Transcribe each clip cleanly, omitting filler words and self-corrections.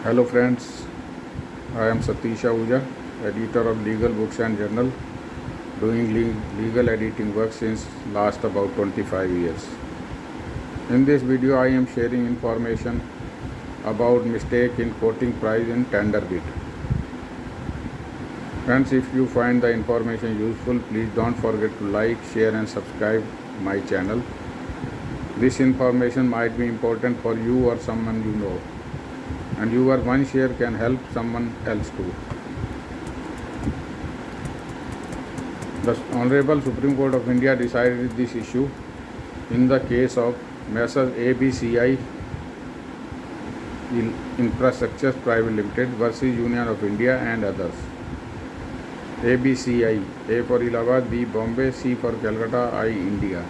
Hello friends, I am Satish Ahuja, editor of Legal Books and Journal, doing legal editing work since last about 25 years. In this video I am sharing information about mistake in quoting price in tender bid. Friends, if you find the information useful, please don't forget to like, share and subscribe my channel. This information might be important for you or someone you know, and your one share can help someone else too. The Honorable Supreme Court of India decided this issue in the case of Messrs. ABCI Infrastructure Private Limited versus Union of India and others. ABCI, A for Allahabad, B Bombay, C for Calcutta, I India.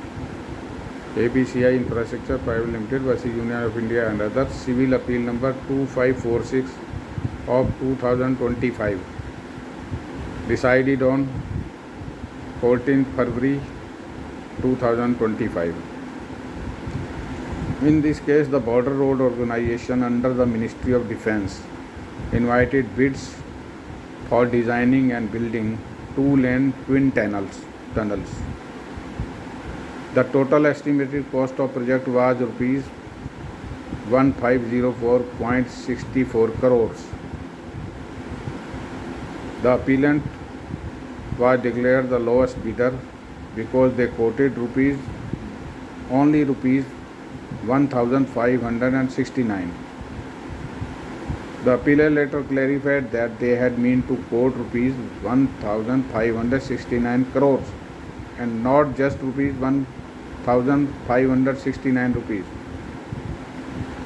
ABCI Infrastructure Private Limited versus Union of India and others, Civil Appeal number 2546 of 2025, decided on 14 February 2025. In this case, the Border Road Organization under the Ministry of Defence invited bids for designing and building two-lane twin tunnels. The total estimated cost of project was rupees 1504.64 crores. The appellant was declared the lowest bidder because they quoted only rupees 1569. The appellant later clarified that they had meant to quote rupees 1569 crores and not just rupees 1569 rupees.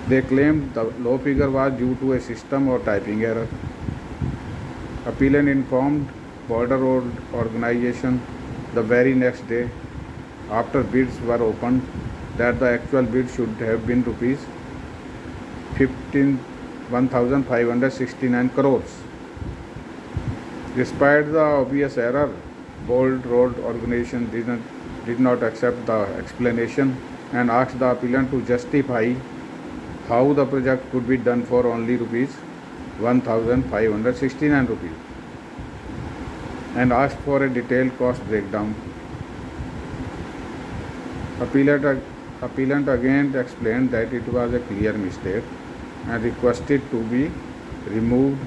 They claimed the low figure was due to a system or typing error. Appellant informed Border Road Organization the very next day after bids were opened that the actual bid should have been rupees 1569 crores. Despite the obvious error, Border Road Organization did not accept the explanation and asked the appellant to justify how the project could be done for only rupees 1569 rupees and asked for a detailed cost breakdown. Appellant again explained that it was a clear mistake and requested to be removed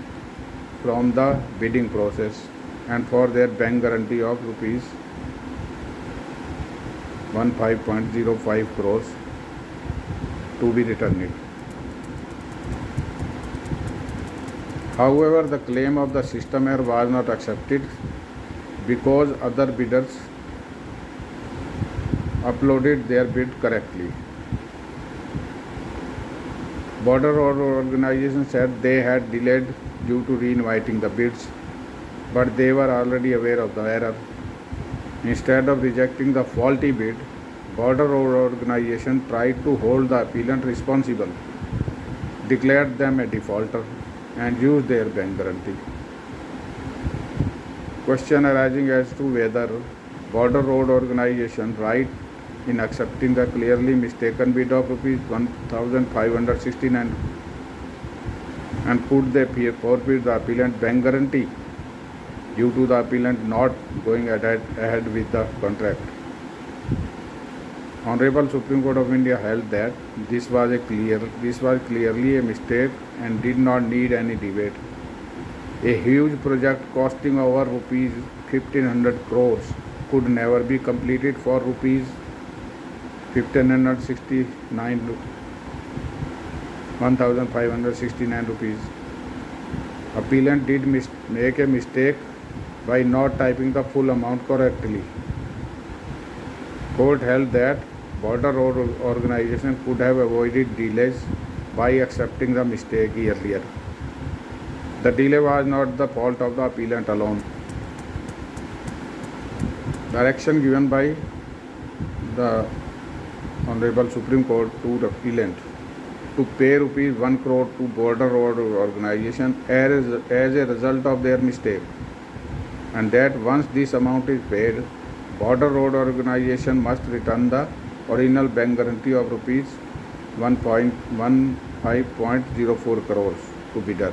from the bidding process and for their bank guarantee of rupees 15.05 crores to be returned. However, the claim of the system error was not accepted because other bidders uploaded their bid correctly. Border Road Organization said they had delayed due to re-inviting the bids, but they were already aware of the error. Instead of rejecting the faulty bid, Border Road Organization tried to hold the appellant responsible, declared them a defaulter, and used their bank guarantee. Question arising as to whether Border Road Organization right in accepting the clearly mistaken bid of rupees 1569 and could they forfeit the appellant bank guarantee due to the appellant not going ahead with the contract. Honorable Supreme Court of India held that this was clearly a mistake and did not need any debate. A huge project costing over rupees 1500 crores could never be completed for rupees 1569 rupees. Appellant did make a mistake by not typing the full amount correctly. Court held that Border Road Organization could have avoided delays by accepting the mistake earlier. The delay was not the fault of the appellant alone. Direction given by the Honorable Supreme Court to the appellant to pay rupees 1 crore to Border Road Organization as a result of their mistake, and that once this amount is paid, Border Road Organization must return the original bank guarantee of rupees 15.04 crores. to bidder.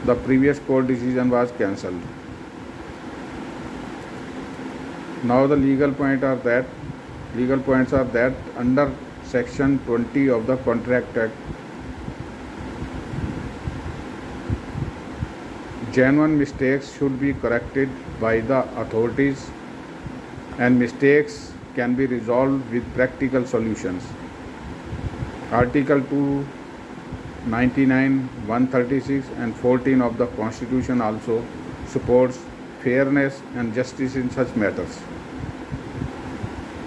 The previous court decision was cancelled. Now the legal points are that under section 20 of the Contract Act, genuine mistakes should be corrected by the authorities, and mistakes can be resolved with practical solutions. Article 299, 136 and 14 of the Constitution also supports fairness and justice in such matters.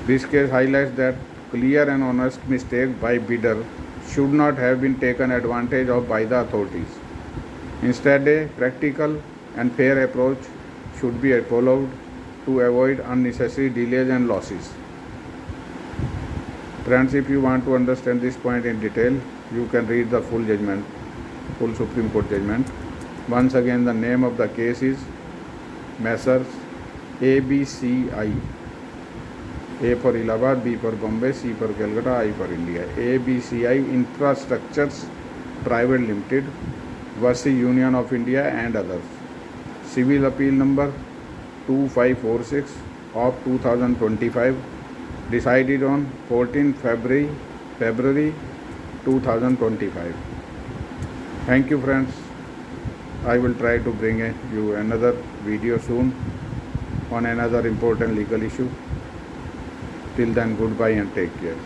This case highlights that clear and honest mistake by bidder should not have been taken advantage of by the authorities. Instead, a practical and fair approach should be followed to avoid unnecessary delays and losses. Friends, if you want to understand this point in detail, you can read the full Supreme Court judgment. Once again, the name of the case is Messrs. ABCI. A for Allahabad, B for Bombay, C for Calcutta, I for India. ABCI Infrastructures Private Limited versus Union of India and others. Civil Appeal number 2546 of 2025, decided on 14 February 2025. Thank you, friends. I will try to bring you another video soon on another important legal issue. Till then, goodbye and take care.